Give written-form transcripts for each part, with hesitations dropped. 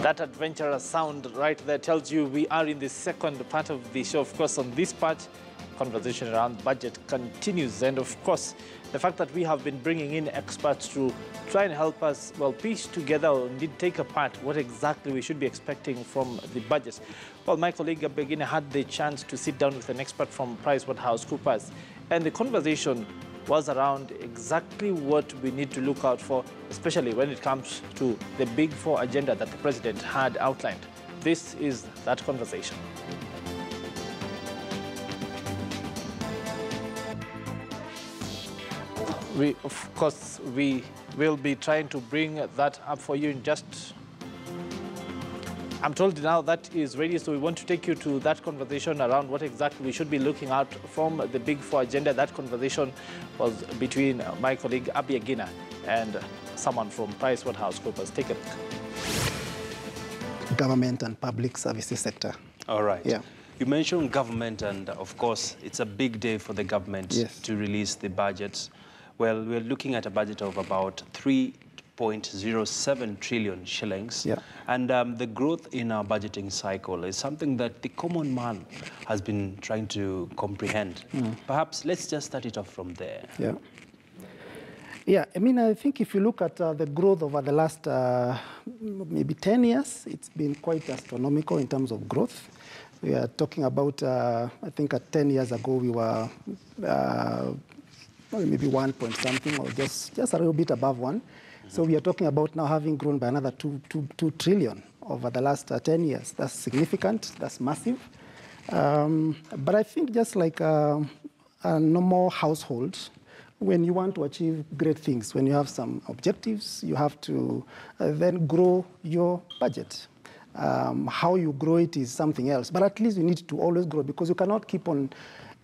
That adventurous sound right there tells you we are in the second part of the show. Of course, on this part, conversation around budget continues. And of course, the fact that we have been bringing in experts to try and help us, well, piece together or indeed take apart what exactly we should be expecting from the budget. Well, my colleague Begina had the chance to sit down with an expert from PricewaterhouseCoopers, and the conversation was around exactly what we need to look out for, especially when it comes to the Big Four agenda that the president had outlined. This is that conversation. Of course, we will be trying to bring that up for you in just... I'm told now that is ready, so we want to take you to that conversation around what exactly we should be looking out from the Big Four agenda. That conversation was between my colleague Begina and someone from PricewaterhouseCoopers. Take a look. Government and public services sector. All right. Yeah. You mentioned government, and of course, it's a big day for the government to release the budget. Well, we're looking at a budget of about 3.07 trillion shillings. Yeah. And the growth in our budgeting cycle is something that the common man has been trying to comprehend. Perhaps let's just start it off from there. Yeah. Yeah, I mean, I think if you look at the growth over the last maybe 10 years, it's been quite astronomical in terms of growth. We are talking about, I think 10 years ago, we were maybe 1 point something, or just a little bit above 1. So we are talking about now having grown by another 2 trillion over the last 10 years. That's significant, that's massive. But I think just like a normal household, when you want to achieve great things, when you have some objectives, you have to then grow your budget. How you grow it is something else, but at least you need to always grow, because you cannot keep on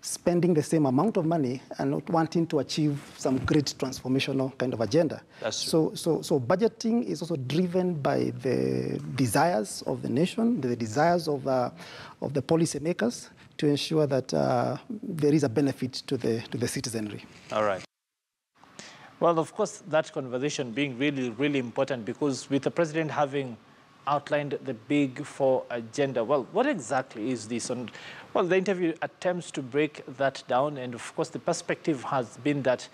spending the same amount of money and not wanting to achieve some great transformational kind of agenda. That's true. So budgeting is also driven by the desires of the nation, the desires of the policymakers, to ensure that there is a benefit to the citizenry. All right. Well, of course, that conversation being really, really important, because with the president having outlined the Big Four agenda, well, what exactly is this? And well, the interview attempts to break that down, and of course the perspective has been that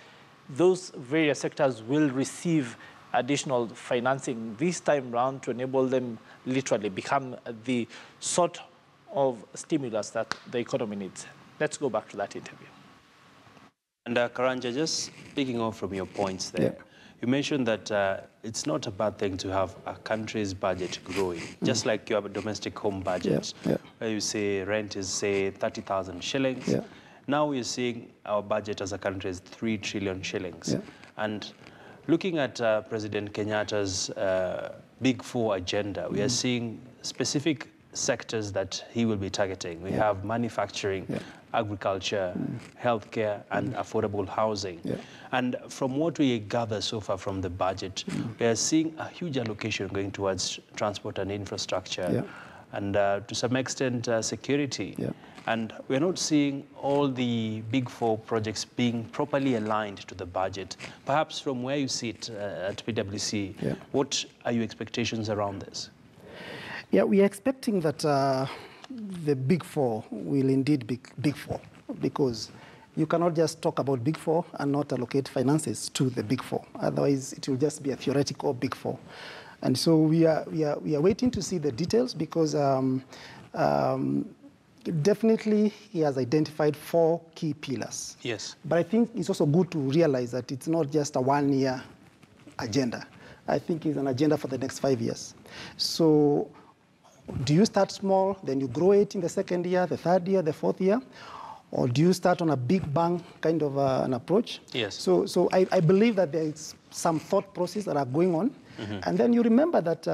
those various sectors will receive additional financing this time round to enable them literally become the sort of stimulus that the economy needs. Let's go back to that interview. And Karanja, just picking off from your points there, you mentioned that it's not a bad thing to have a country's budget growing, just like you have a domestic home budget, where you say rent is, say, 30,000 shillings. Now we're seeing our budget as a country is 3 trillion shillings. And looking at President Kenyatta's Big Four agenda, we are seeing specific sectors that he will be targeting. We have manufacturing, agriculture, healthcare, and affordable housing. And from what we gather so far from the budget, we are seeing a huge allocation going towards transport and infrastructure, and to some extent security. And we're not seeing all the Big Four projects being properly aligned to the budget. Perhaps from where you sit at PwC, what are your expectations around this? Yeah, we are expecting that the Big Four will indeed be Big Four, because you cannot just talk about Big Four and not allocate finances to the Big Four. Otherwise, it will just be a theoretical Big Four. And so we are waiting to see the details, because definitely he has identified 4 key pillars. Yes. But I think it's also good to realize that it's not just a one-year agenda. I think it's an agenda for the next 5 years. So do you start small, then you grow it in the second year, the third year, the fourth year? Or do you start on a big bang kind of an approach? Yes. So I believe that there is some thought process that are going on. And then you remember that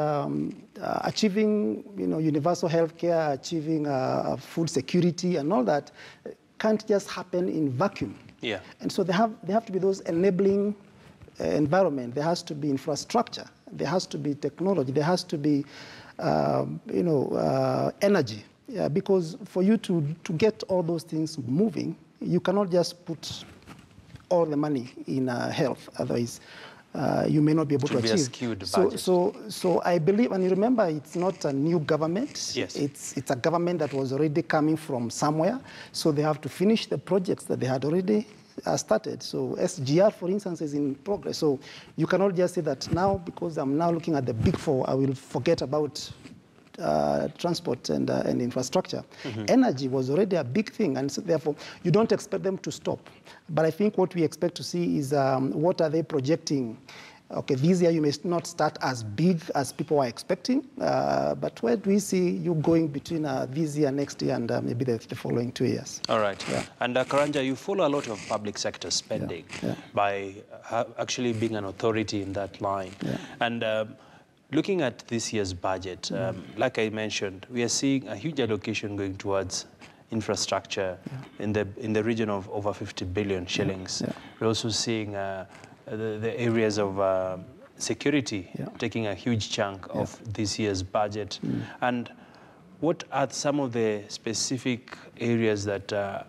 achieving universal health care, achieving food security and all that can't just happen in vacuum. And so there have to be those enabling environment. There has to be infrastructure. There has to be technology. There has to be energy. Because for you to get all those things moving, you cannot just put all the money in health. Otherwise, you may not be able to achieve. A skewed budget. So I believe, and you remember, it's not a new government. Yes. It's a government that was already coming from somewhere. So they have to finish the projects that they had already started. So SGR, for instance, is in progress. So you cannot just say that now, because I'm now looking at the big four, I will forget about transport and infrastructure. Energy was already a big thing, and so therefore you don't expect them to stop. But I think what we expect to see is what are they projecting. Okay, this year you may not start as big as people are expecting, but where do we see you going between this year, next year, and maybe the following 2 years? All right. Yeah. And Karanja, you follow a lot of public sector spending by actually being an authority in that line. Yeah. And looking at this year's budget, like I mentioned, we are seeing a huge allocation going towards infrastructure in the region of over 50 billion shillings. We're also seeing the areas of security taking a huge chunk of this year's budget. And what are some of the specific areas that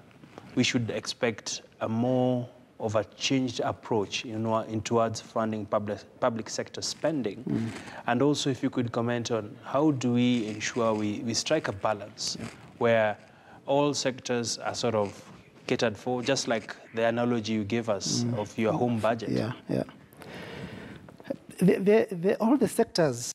we should expect a more of a changed approach in towards funding public sector spending? And also, if you could comment on how do we ensure we strike a balance where all sectors are sort of catered for, just like the analogy you gave us of your home budget. All the sectors.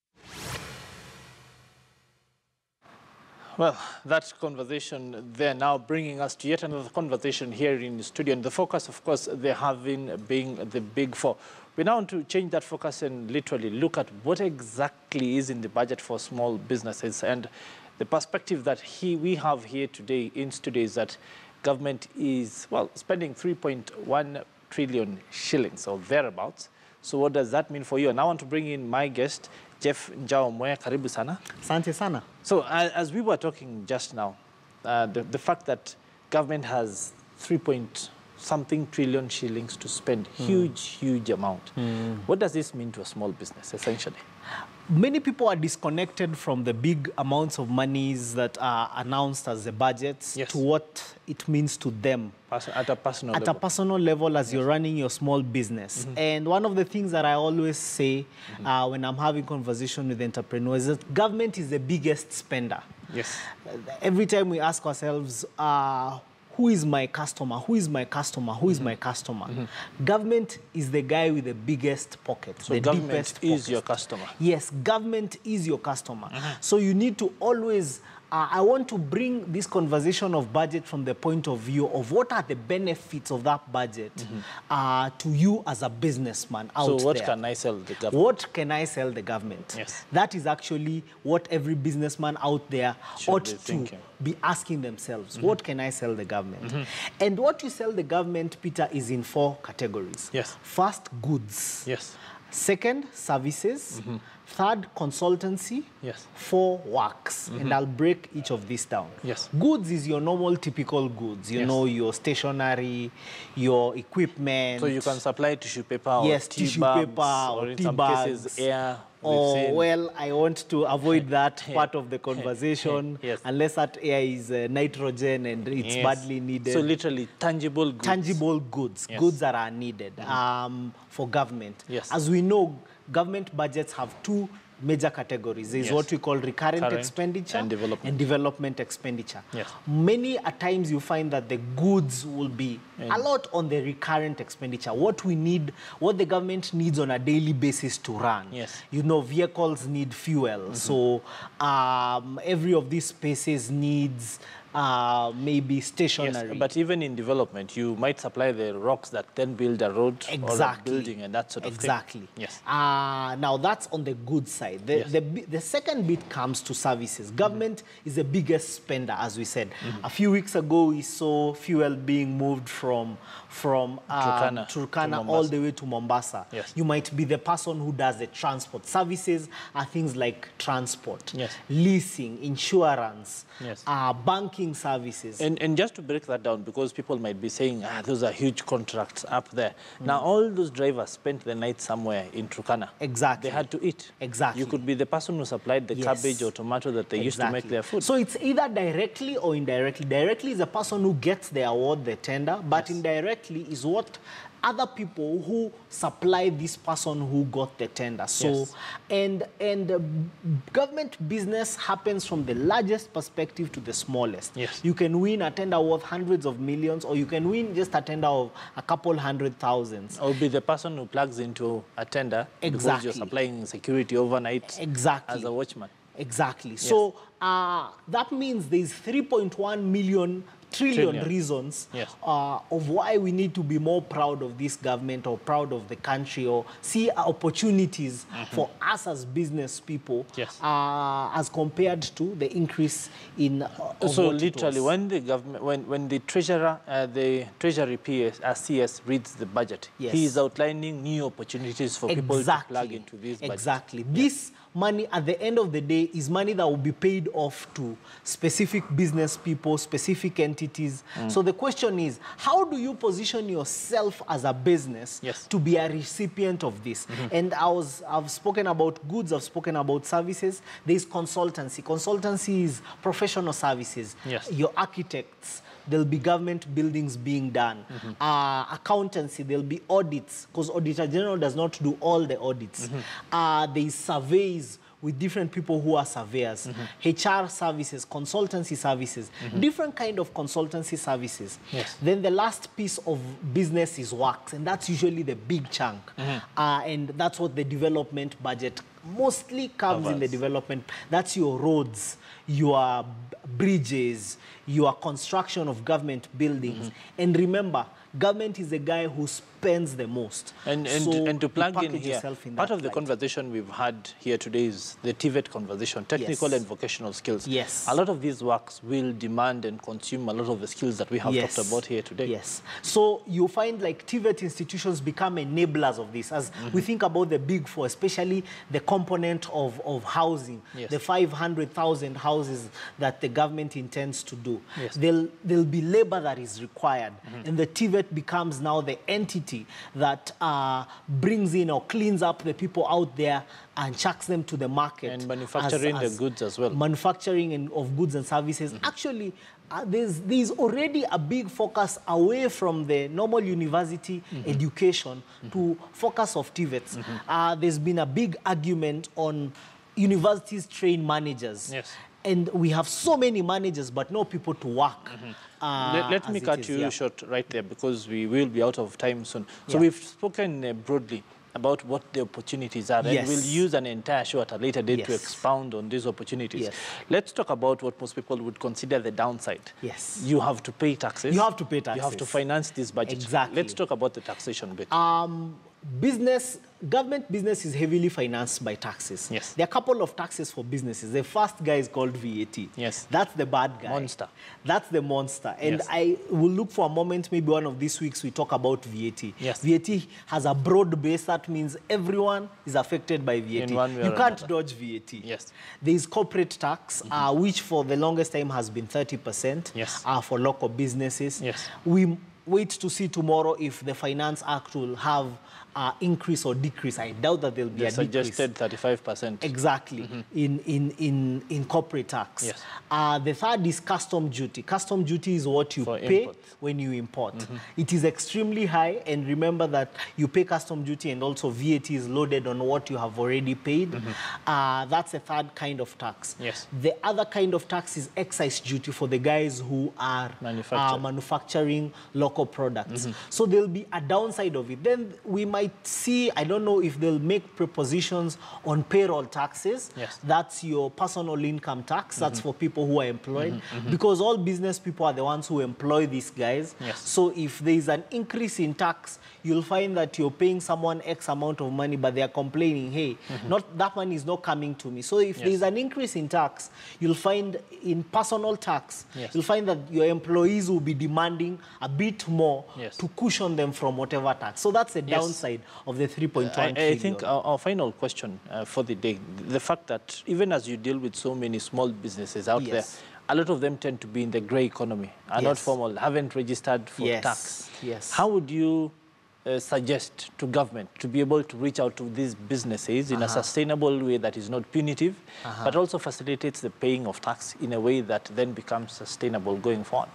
Well, that conversation there now bringing us to yet another conversation here in the studio. And the focus, of course, they have been being the big four. We now want to change that focus and literally look at what exactly is in the budget for small businesses. And the perspective that we have here today in studio is that government is, well, spending 3.1 trillion shillings or thereabouts. So what does that mean for you? And I want to bring in my guest, Jeff Njaomwe. Karibu sana. Asante sana. So as we were talking just now, the fact that government has 3-something trillion shillings to spend, huge amount. What does this mean to a small business, essentially? Many people are disconnected from the big amounts of monies that are announced as the budgets to what it means to them. At a personal level. At a personal level as you're running your small business. And one of the things that I always say when I'm having conversation with entrepreneurs is that government is the biggest spender. Yes. Every time we ask ourselves, who is my customer? Who is my customer? Who is my customer? Government is the guy with the biggest pocket. So the government is your customer. Yes, government is your customer. So you need to always, I want to bring this conversation of budget from the point of view of what are the benefits of that budget to you as a businessman out there. So what can I sell the government? What can I sell the government? Yes. That is actually what every businessman out there ought to be asking themselves. What can I sell the government? And what you sell the government, Peter, is in 4 categories. Yes. First, goods. Yes. Second, services. Third, consultancy. Yes. 4, works. And I'll break each of these down. Yes. Goods is your normal, typical goods. You know, your stationery, your equipment. So you can supply tissue paper or tissue paper or in some cases air. Oh, well, I want to avoid that part of the conversation unless that air is nitrogen and it's badly needed. So literally tangible goods. Tangible goods, goods that are needed for government. Yes. As we know, government budgets have 2 major categories. There is what we call recurrent expenditure and development expenditure. Yes. Many a times you find that the goods will be a lot on the recurrent expenditure. What we need, what the government needs on a daily basis to run. Yes. You know, vehicles need fuel. So every of these spaces needs maybe stationary. Yes, but even in development, you might supply the rocks that then build a road or a building and that sort of thing. Yes. Now, that's on the good side. The second bit comes to services. Government is the biggest spender, as we said. A few weeks ago, we saw fuel being moved from Turkana all the way to Mombasa. Yes. You might be the person who does the transport. Services are things like transport, leasing, insurance, banking services. And just to break that down, because people might be saying, those are huge contracts up there. Now, all those drivers spent the night somewhere in Turkana. Exactly. They had to eat. Exactly. You could be the person who supplied the cabbage or tomato that they used to make their food. So it's either directly or indirectly. Directly is the person who gets the award, the tender, but indirectly is what other people who supply this person who got the tender. So, and government business happens from the largest perspective to the smallest. Yes. You can win a tender worth hundreds of millions, or you can win just a tender of a couple 100,000. Or be the person who plugs into a tender because you're supplying security overnight as a watchman. Exactly. Yes. So that means there's 3.1 trillion reasons of why we need to be more proud of this government or proud of the country or see opportunities for us as business people as compared to the increase in so literally when the government when the treasurer the treasury CS reads the budget, he is outlining new opportunities for people to plug into this budget. This money at the end of the day is money that will be paid off to specific business people, specific entities. So the question is, how do you position yourself as a business to be a recipient of this? And I've spoken about goods, I've spoken about services. There's consultancy. Consultancy is professional services. Your architects, there'll be government buildings being done. Accountancy, there'll be audits, because Auditor General does not do all the audits. There's surveys with different people who are surveyors. HR services, consultancy services, different kind of consultancy services. Then the last piece of business is works, and that's usually the big chunk. And that's what the development budget mostly comes in the development. That's your roads, your bridges, your construction of government buildings. And remember, government is the guy who spends the most. And to plug in here, part of the conversation we've had here today is the TVET conversation, technical and vocational skills. A lot of these works will demand and consume a lot of the skills that we have talked about here today. So you find like TVET institutions become enablers of this. As we think about the big four, especially the component of housing, the 500,000 houses that the government intends to do. There'll be labor that is required. And the TVET becomes now the entity that brings in or cleans up the people out there and chucks them to the market. And manufacturing the goods as well. Manufacturing of goods and services. Actually, there's already a big focus away from the normal university education to focus of TVETs. There's been a big argument on universities train managers. And we have so many managers, but no people to work. Let me cut you short right there, because we will be out of time soon. So we've spoken broadly about what the opportunities are, and we'll use an entire show at a later date to expound on these opportunities. Let's talk about what most people would consider the downside. You have to pay taxes. You have to pay taxes. You have to finance this budget. Let's talk about the taxation bit. Government business is heavily financed by taxes. There are a couple of taxes for businesses. The first guy is called VAT. That's the bad guy. Monster. That's the monster. And I will look for a moment, maybe one of these weeks, we talk about VAT. VAT has a broad base. That means everyone is affected by VAT. You can't dodge VAT. There is corporate tax, which for the longest time has been 30% for local businesses. We wait to see tomorrow if the Finance Act will have increase or decrease. I doubt that there'll be a decrease. Suggested 35%. Exactly, in corporate tax. The third is custom duty. Custom duty is what you pay when you import. It is extremely high, and remember that you pay custom duty and also VAT is loaded on what you have already paid. That's the third kind of tax. The other kind of tax is excise duty for the guys who are manufacturing local products. So there'll be a downside of it. Then we might see, I don't know if they'll make propositions on payroll taxes. That's your personal income tax. That's for people who are employed. Because all business people are the ones who employ these guys. So if there's an increase in tax, you'll find that you're paying someone X amount of money, but they're complaining, hey, that money is not coming to me. So if there's an increase in tax, you'll find in personal tax, you'll find that your employees will be demanding a bit more to cushion them from whatever tax. So that's the downside of the 3.1 trillion. I think our final question for the day, the fact that even as you deal with so many small businesses out there, a lot of them tend to be in the grey economy, are not formal, haven't registered for tax. How would you suggest to government to be able to reach out to these businesses in a sustainable way that is not punitive, but also facilitates the paying of tax in a way that then becomes sustainable going forward?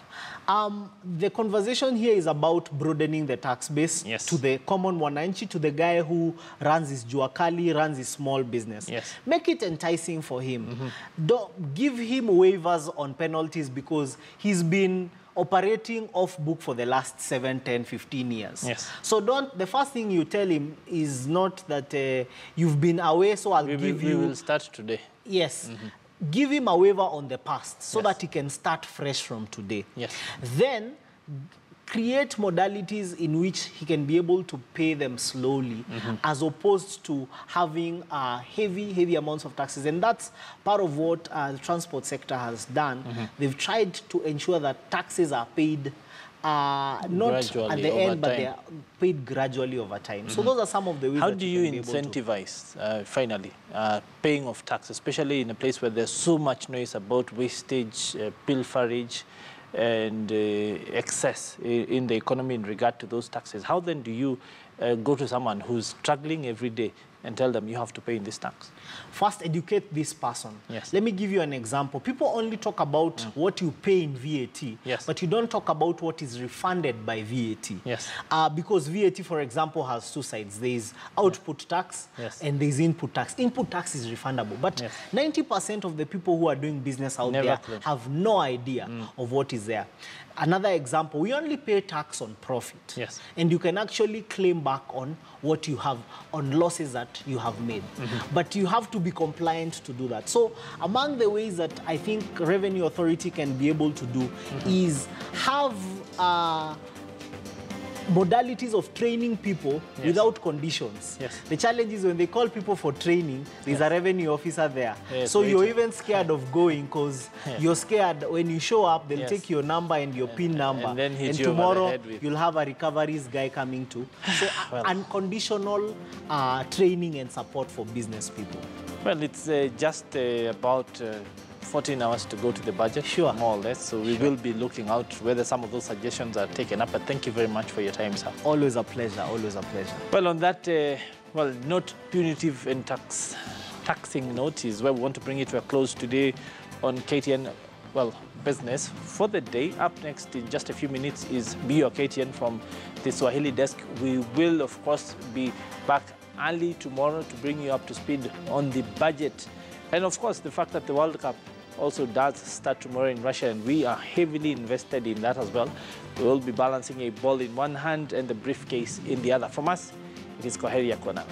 The conversation here is about broadening the tax base to the common wananchi, to the guy who runs his juakali, runs his small business. Make it enticing for him. Don't give him waivers on penalties because he's been operating off book for the last 7, 10, 15 years. So the first thing you tell him is not that you've been away, so we will start today. Give him a waiver on the past so that he can start fresh from today. Then create modalities in which he can be able to pay them slowly as opposed to having heavy amounts of taxes. And that's part of what the transport sector has done. They've tried to ensure that taxes are paid not gradually at the end, but they are paid gradually over time. So those are some of the ways. How do you incentivize, finally, paying of tax, especially in a place where there's so much noise about wastage, pilferage, and excess in the economy in regard to those taxes? How then do you go to someone who's struggling every day and tell them you have to pay in this tax? First, educate this person. Let me give you an example. People only talk about what you pay in VAT, but you don't talk about what is refunded by VAT. Because VAT, for example, has two sides. There is output tax and there is input tax. Input tax is refundable, but 90% of the people who are doing business out there have no idea of what is there. Another example, we only pay tax on profit. And you can actually claim back on what you have, on losses that you have made. But you have to be compliant to do that. So among the ways that I think Revenue Authority can be able to do is have modalities of training people without conditions. The challenge is when they call people for training, there's a revenue officer there. So you're even scared of going because you're scared when you show up, they'll take your number and your PIN number. And, then tomorrow you'll have a recoveries guy coming to. So unconditional training and support for business people. Well, it's just about 14 hours to go to the budget, more or less. So we will be looking out whether some of those suggestions are taken up. But thank you very much for your time, sir. Always a pleasure, always a pleasure. Well, on that, well, not punitive and taxing note is where we want to bring it to a close today on KTN, well, business for the day. Up next in just a few minutes is Be Your KTN from the Swahili desk. We will, of course, be back early tomorrow to bring you up to speed on the budget. And, of course, the fact that the World Cup also does start tomorrow in Russia, and we are heavily invested in that as well. We will be balancing a ball in one hand and the briefcase in the other. From us, it is Kwaheri ya kuonana.